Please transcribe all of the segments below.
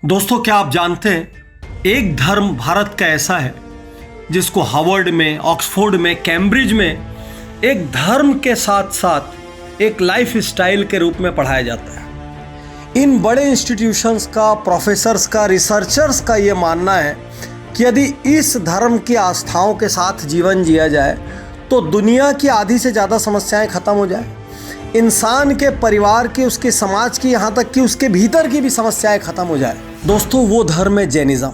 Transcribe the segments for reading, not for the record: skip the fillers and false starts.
दोस्तों, क्या आप जानते हैं एक धर्म भारत का ऐसा है जिसको हार्वर्ड में, ऑक्सफोर्ड में, कैम्ब्रिज में एक धर्म के साथ साथ एक लाइफ स्टाइल के रूप में पढ़ाया जाता है। इन बड़े इंस्टीट्यूशंस का, प्रोफेसर्स का, रिसर्चर्स का ये मानना है कि यदि इस धर्म की आस्थाओं के साथ जीवन जिया जाए तो दुनिया की आधी से ज़्यादा समस्याएं खत्म हो जाए, इंसान के परिवार की, उसके समाज की, यहाँ तक कि उसके भीतर की भी समस्याएं खत्म हो जाए। दोस्तों, वो धर्म है जैनिज़्म।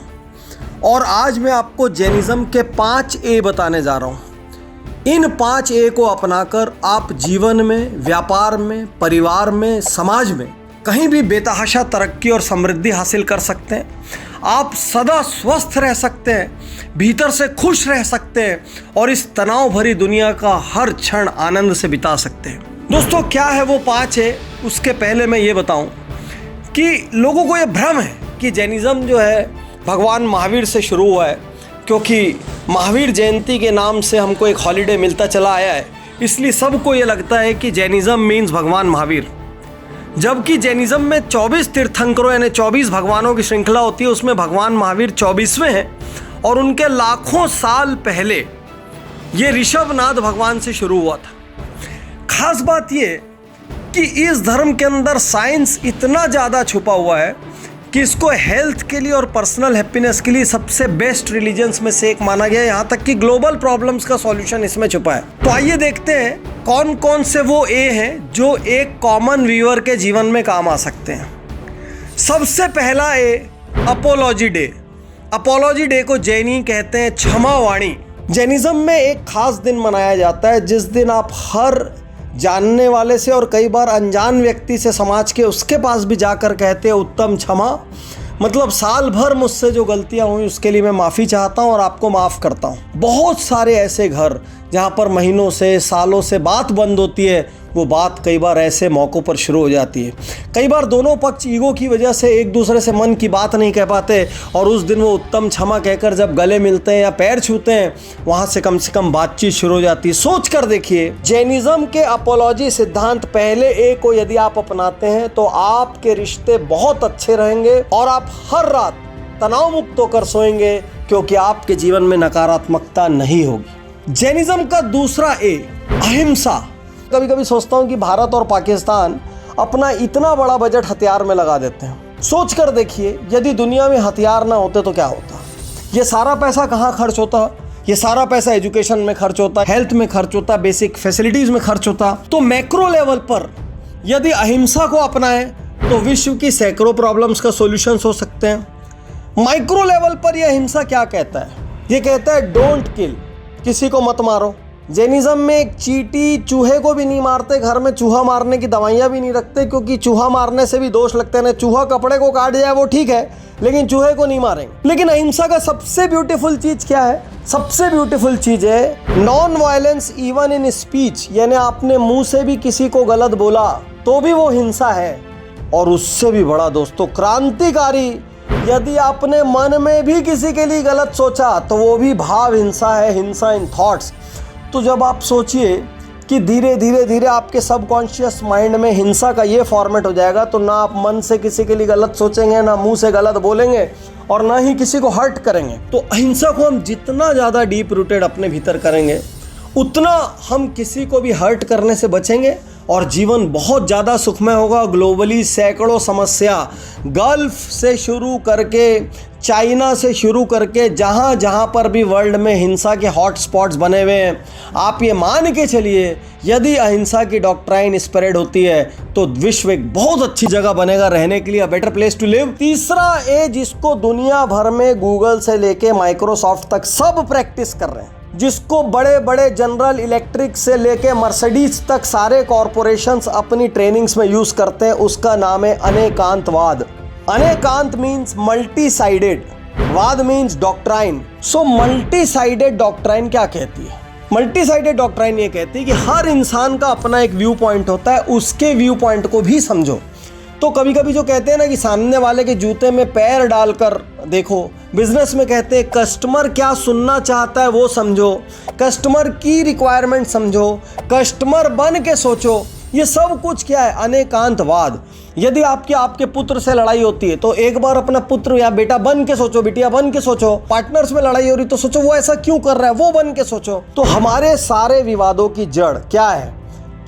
और आज मैं आपको जैनिज़्म के 5 ए बताने जा रहा हूँ। इन 5 ए को अपनाकर आप जीवन में, व्यापार में, परिवार में, समाज में कहीं भी बेतहाशा तरक्की और समृद्धि हासिल कर सकते हैं। आप सदा स्वस्थ रह सकते हैं, भीतर से खुश रह सकते हैं और इस तनाव भरी दुनिया का हर क्षण आनंद से बिता सकते हैं। दोस्तों, क्या है वो 5 ए? उसके पहले मैं ये बताऊं कि लोगों को ये भ्रम है कि जैनिज़्म जो है भगवान महावीर से शुरू हुआ है, क्योंकि महावीर जयंती के नाम से हमको एक हॉलीडे मिलता चला आया है, इसलिए सबको ये लगता है कि जैनिज़्म मीन्स भगवान महावीर। जबकि जैनिज़्म में 24 तीर्थंकरों यानी 24 भगवानों की श्रृंखला होती है, उसमें भगवान महावीर 24वें हैं और उनके लाखों साल पहले ये ऋषभनाथ भगवान से शुरू हुआ था। खास बात ये कि इस धर्म के अंदर साइंस इतना ज़्यादा छुपा हुआ है कि इसको हेल्थ के लिए और पर्सनल हैप्पीनेस के लिए सबसे बेस्ट रिलीजन्स में से एक माना गया है। यहाँ तक कि ग्लोबल प्रॉब्लम्स का सॉल्यूशन इसमें छुपा है। तो आइए देखते हैं कौन कौन से वो ए हैं जो एक कॉमन व्यूअर के जीवन में काम आ सकते हैं। सबसे पहला ए, अपोलॉजी डे। अपोलॉजी डे को जैनी कहते हैं क्षमावाणी। जैनिज़्म में एक खास दिन मनाया जाता है जिस दिन आप हर जानने वाले से और कई बार अनजान व्यक्ति से समाज के उसके पास भी जाकर कहते हैं उत्तम क्षमा, मतलब साल भर मुझसे जो गलतियां हुई उसके लिए मैं माफ़ी चाहता हूं और आपको माफ़ करता हूं। बहुत सारे ऐसे घर जहां पर महीनों से, सालों से बात बंद होती है, वो बात कई बार ऐसे मौक़ों पर शुरू हो जाती है। कई बार दोनों पक्ष ईगो की वजह से एक दूसरे से मन की बात नहीं कह पाते और उस दिन वो उत्तम क्षमा कहकर जब गले मिलते हैं या पैर छूते हैं, वहाँ से कम बातचीत शुरू हो जाती है। सोच कर देखिए, जैनिज़्म के अपोलॉजी सिद्धांत पहले ए को यदि आप अपनाते हैं तो आपके रिश्ते बहुत अच्छे रहेंगे और आप हर रात तनाव मुक्त होकर सोएंगे, क्योंकि आपके जीवन में नकारात्मकता नहीं होगी। जैनिज़्म का दूसरा ए, अहिंसा। कभी कभी सोचता हूँ कि भारत और पाकिस्तान अपना इतना बड़ा बजट हथियार में लगा देते हैं। सोच कर देखिए, यदि दुनिया में हथियार ना होते तो क्या होता? ये सारा पैसा कहाँ खर्च होता? ये सारा पैसा एजुकेशन में खर्च होता, हेल्थ में खर्च होता, बेसिक फैसिलिटीज़ में खर्च होता। तो मैक्रो लेवल पर यदि अहिंसा को अपनाएं तो विश्व की सैकड़ों प्रॉब्लम्स का सॉल्यूशंस हो सकते हैं। माइक्रो लेवल पर यह अहिंसा क्या कहता है? ये कहता है डोंट किल, किसी को मत मारो। जैनिज़्म में एक चींटी चूहे को भी नहीं मारते, घर में चूहा मारने की दवाइयाँ भी नहीं रखते, क्योंकि चूहा मारने से भी दोष लगते हैं। चूहा कपड़े को काट जाए वो ठीक है, लेकिन चूहे को नहीं मारेंगे। लेकिन अहिंसा का सबसे ब्यूटीफुल चीज़ क्या है? सबसे ब्यूटीफुल चीज़ है non violence even in speech, यानी आपने मुंह से भी किसी को गलत बोला तो भी वो हिंसा है। और उससे भी बड़ा दोस्तों, क्रांतिकारी, यदि आपने मन में भी किसी के लिए गलत सोचा तो वो भी भाव हिंसा है, हिंसा इन थॉट्स। तो जब आप सोचिए कि धीरे धीरे आपके सबकॉन्शियस माइंड में हिंसा का ये फॉर्मेट हो जाएगा, तो ना आप मन से किसी के लिए गलत सोचेंगे, ना मुंह से गलत बोलेंगे और ना ही किसी को हर्ट करेंगे। तो अहिंसा को हम जितना ज़्यादा डीप रूटेड अपने भीतर करेंगे, उतना हम किसी को भी हर्ट करने से बचेंगे और जीवन बहुत ज़्यादा सुखमय होगा। ग्लोबली सैकड़ों समस्या, गल्फ से शुरू करके, चाइना से शुरू करके, जहाँ जहाँ पर भी वर्ल्ड में हिंसा के हॉट स्पॉट्स बने हुए हैं, आप ये मान के चलिए यदि अहिंसा की डॉक्ट्राइन स्प्रेड होती है तो विश्व एक बहुत अच्छी जगह बनेगा रहने के लिए, a better place to live. तीसरा ए, जिसको दुनिया भर में गूगल से लेके माइक्रोसॉफ्ट तक सब प्रैक्टिस कर रहे हैं, जिसको बड़े बड़े जनरल इलेक्ट्रिक से लेके मर्सिडीज तक सारे कॉरपोरेशंस अपनी ट्रेनिंग्स में यूज करते हैं, उसका नाम है अनेकांतवाद। अनेकांत मीन्स मल्टी साइडेड, वाद means doctrine. So multi sided doctrine क्या कहती है? मल्टी साइडेड डॉक्ट्राइन ये कहती है कि हर इंसान का अपना एक व्यू पॉइंट होता है, उसके व्यू पॉइंट को भी समझो। तो कभी कभी जो कहते हैं ना कि सामने वाले के जूते में पैर डालकर देखो, बिजनेस में कहते हैं कस्टमर क्या सुनना चाहता है वो समझो, कस्टमर की रिक्वायरमेंट समझो, कस्टमर बन के सोचो। ये सब कुछ क्या है? अनेकांतवाद। यदि आपके पुत्र से लड़ाई होती है तो एक बार अपना पुत्र या बेटा बन के सोचो, बिटिया बन के सोचो। पार्टनर्स में लड़ाई हो रही तो सोचो वो ऐसा क्यों कर रहा है, वो बन के सोचो। तो हमारे सारे विवादों की जड़ क्या है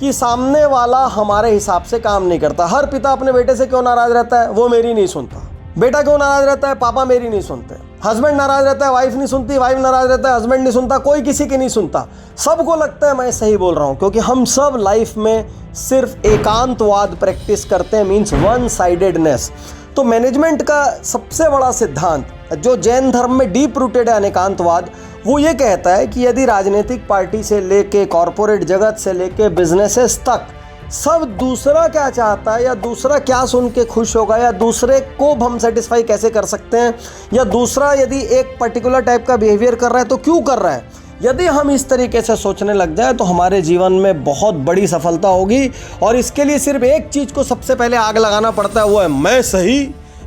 कि सामने वाला हमारे हिसाब से काम नहीं करता। हर पिता अपने बेटे से क्यों नाराज रहता है? वो मेरी नहीं सुनता। बेटा क्यों नाराज रहता है? पापा मेरी नहीं सुनते। हस्बैंड नाराज रहता है, वाइफ नहीं सुनती। वाइफ नाराज रहता है, हस्बैंड नहीं सुनता। कोई किसी की नहीं सुनता। सबको लगता है मैं सही बोल रहा हूं, क्योंकि हम सब लाइफ में सिर्फ एकांतवाद प्रैक्टिस करते हैं, मीन्स वन साइडेडनेस। तो मैनेजमेंट का सबसे बड़ा सिद्धांत जो जैन धर्म में डीप रूटेड है, अनेकांतवाद, वो ये कहता है कि यदि राजनीतिक पार्टी से लेके कॉरपोरेट जगत से लेके बिजनेसेस तक सब दूसरा क्या चाहता है या दूसरा क्या सुन के खुश होगा या दूसरे को हम सेटिस्फाई कैसे कर सकते हैं, या दूसरा यदि एक पर्टिकुलर टाइप का बिहेवियर कर रहा है तो क्यों कर रहा है, यदि हम इस तरीके से सोचने लग जाए तो हमारे जीवन में बहुत बड़ी सफलता होगी। और इसके लिए सिर्फ एक चीज़ को सबसे पहले आग लगाना पड़ता है, वो है मैं सही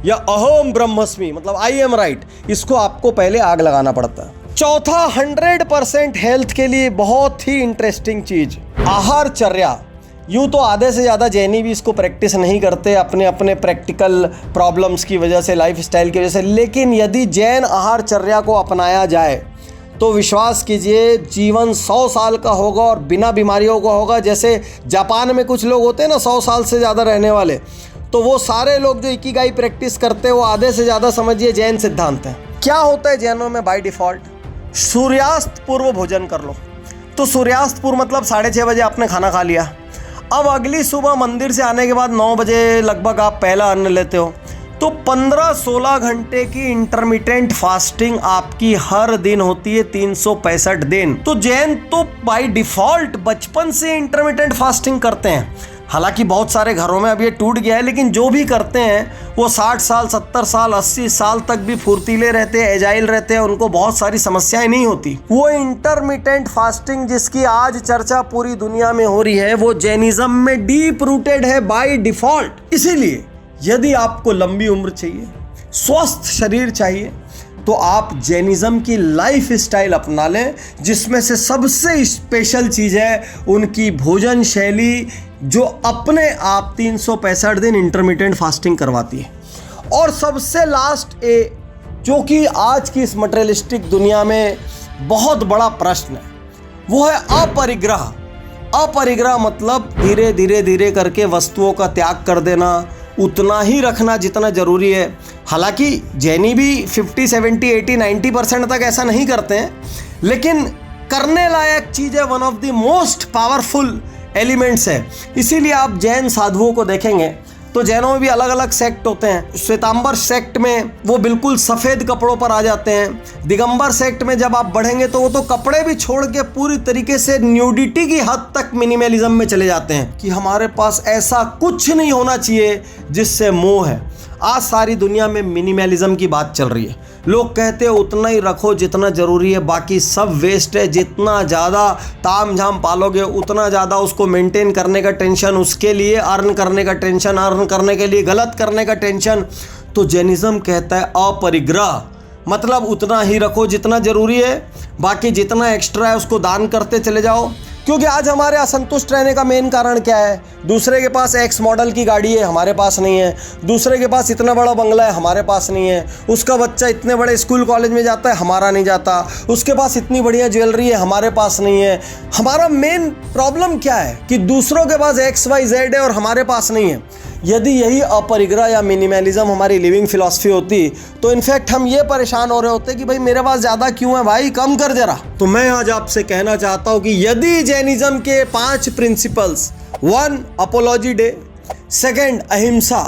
या अहम ब्रह्मस्मि, मतलब आई एम राइट। इसको आपको पहले आग लगाना पड़ता है। चौथा, 100% हेल्थ के लिए बहुत ही इंटरेस्टिंग चीज़, आहारचर्या। यूँ तो आधे से ज़्यादा जैनी भी इसको प्रैक्टिस नहीं करते अपने अपने प्रैक्टिकल प्रॉब्लम्स की वजह से, लाइफ स्टाइल की वजह से। लेकिन यदि जैन आहारचर्या को अपनाया जाए तो विश्वास कीजिए जीवन 100 साल का होगा और बिना बीमारियों का होगा। जैसे जापान में कुछ लोग होते हैं ना 100 साल से ज़्यादा रहने वाले, तो वो सारे लोग जो इकिगाई प्रैक्टिस करते हैं वो आधे से ज़्यादा समझिए जैन सिद्धांत है। क्या होता है जैनों में बाय डिफ़ॉल्ट? सूर्यास्त पूर्व भोजन कर लो। तो सूर्यास्त पूर्व मतलब 6:30 बजे आपने खाना खा लिया। अब अगली सुबह मंदिर से आने के बाद 9 बजे लगभग आप पहला अन्न लेते हो, तो 15-16 घंटे की इंटरमिटेंट फास्टिंग आपकी हर दिन होती है, 365 दिन। तो जैन तो बाय डिफॉल्ट बचपन से इंटरमिटेंट फास्टिंग करते हैं। हालांकि बहुत सारे घरों में अब ये टूट गया है, लेकिन जो भी करते हैं वो 60 साल, 70 साल, 80 साल तक भी फुर्तीले रहते हैं, एजाइल रहते हैं, उनको बहुत सारी समस्याएं नहीं होती। वो इंटरमिटेंट फास्टिंग जिसकी आज चर्चा पूरी दुनिया में हो रही है, वो जैनिज्म में डीप रूटेड है बाय डिफॉल्ट। इसीलिए यदि आपको लंबी उम्र चाहिए, स्वस्थ शरीर चाहिए, तो आप जैनिज्म की लाइफ स्टाइल अपना लें, जिसमें से सबसे स्पेशल चीज़ है उनकी भोजन शैली, जो अपने आप 365 दिन इंटरमिटेंट फास्टिंग करवाती है। और सबसे लास्ट जो कि आज की इस मटेरियलिस्टिक दुनिया में बहुत बड़ा प्रश्न है, वो है अपरिग्रह। अपरिग्रह मतलब धीरे धीरे धीरे करके वस्तुओं का त्याग कर देना, उतना ही रखना जितना ज़रूरी है। हालांकि जैनी भी 50, 70, 80, 90% तक ऐसा नहीं करते हैं, लेकिन करने लायक चीज़ है, one of the most powerful elements है। इसीलिए आप जैन साधुओं को देखेंगे तो जैनों में भी अलग अलग सेक्ट होते हैं। श्वेतांबर सेक्ट में वो बिल्कुल सफ़ेद कपड़ों पर आ जाते हैं। दिगंबर सेक्ट में जब आप बढ़ेंगे तो वो तो कपड़े भी छोड़ के पूरी तरीके से न्यूडिटी की हद तक मिनिमलिज्म में चले जाते हैं कि हमारे पास ऐसा कुछ नहीं होना चाहिए जिससे मोह है। आज सारी दुनिया में मिनिमलिज्म की बात चल रही है। लोग कहते हैं उतना ही रखो जितना ज़रूरी है, बाकी सब वेस्ट है। जितना ज़्यादा ताम झाम पालोगे उतना ज़्यादा उसको मेंटेन करने का टेंशन, उसके लिए अर्न करने का टेंशन, अर्न करने के लिए गलत करने का टेंशन। तो जैनिज्म कहता है अपरिग्रह, मतलब उतना ही रखो जितना ज़रूरी है, बाकी जितना एक्स्ट्रा है उसको दान करते चले जाओ। क्योंकि आज हमारे असंतुष्ट रहने का मेन कारण क्या है? दूसरे के पास एक्स मॉडल की गाड़ी है, हमारे पास नहीं है। दूसरे के पास इतना बड़ा बंगला है, हमारे पास नहीं है। उसका बच्चा इतने बड़े स्कूल कॉलेज में जाता है, हमारा नहीं जाता। उसके पास इतनी बढ़िया ज्वेलरी है, हमारे पास नहीं है। हमारा मेन प्रॉब्लम क्या है कि दूसरों के पास XYZ है और हमारे पास नहीं है। यदि यही अपरिग्रह या मिनिमलिज्म हमारी लिविंग फिलॉसफी होती तो इनफैक्ट हम ये परेशान हो रहे होते कि भाई मेरे पास ज़्यादा क्यों है, भाई कम कर जरा। तो मैं आज आपसे कहना चाहता हूँ कि यदि जैनिज्म के 5 प्रिंसिपल्स, 1 अपोलॉजी डे, 2 अहिंसा,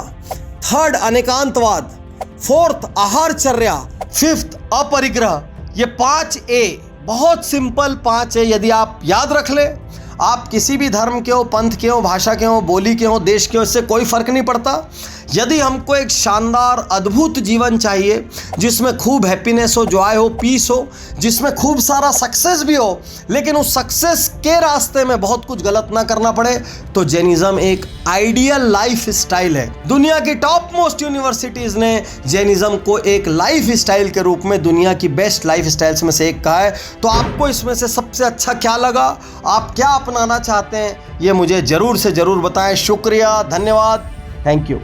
3 अनेकांतवाद, 4 आहारचर्या, 5 अपरिग्रह, ये 5A बहुत सिंपल 5 है। यदि आप याद रख ले, आप किसी भी धर्म के हो, पंथ के हो, भाषा के हो, बोली के हो, देश के हो, इससे कोई फर्क नहीं पड़ता। यदि हमको एक शानदार अद्भुत जीवन चाहिए जिसमें खूब हैप्पीनेस हो, जॉय हो, पीस हो, जिसमें खूब सारा सक्सेस भी हो, लेकिन उस सक्सेस के रास्ते में बहुत कुछ गलत ना करना पड़े, तो जैनिज्म एक आइडियल लाइफ स्टाइल है। दुनिया की टॉप मोस्ट यूनिवर्सिटीज ने जैनिज्म को एक लाइफ स्टाइल के रूप में दुनिया की बेस्ट लाइफ स्टाइल्स में से एक कहा है। तो आपको इसमें से सबसे अच्छा क्या लगा, आप क्या अपनाना चाहते हैं, ये मुझे जरूर से जरूर बताएं। शुक्रिया, धन्यवाद, थैंक यू।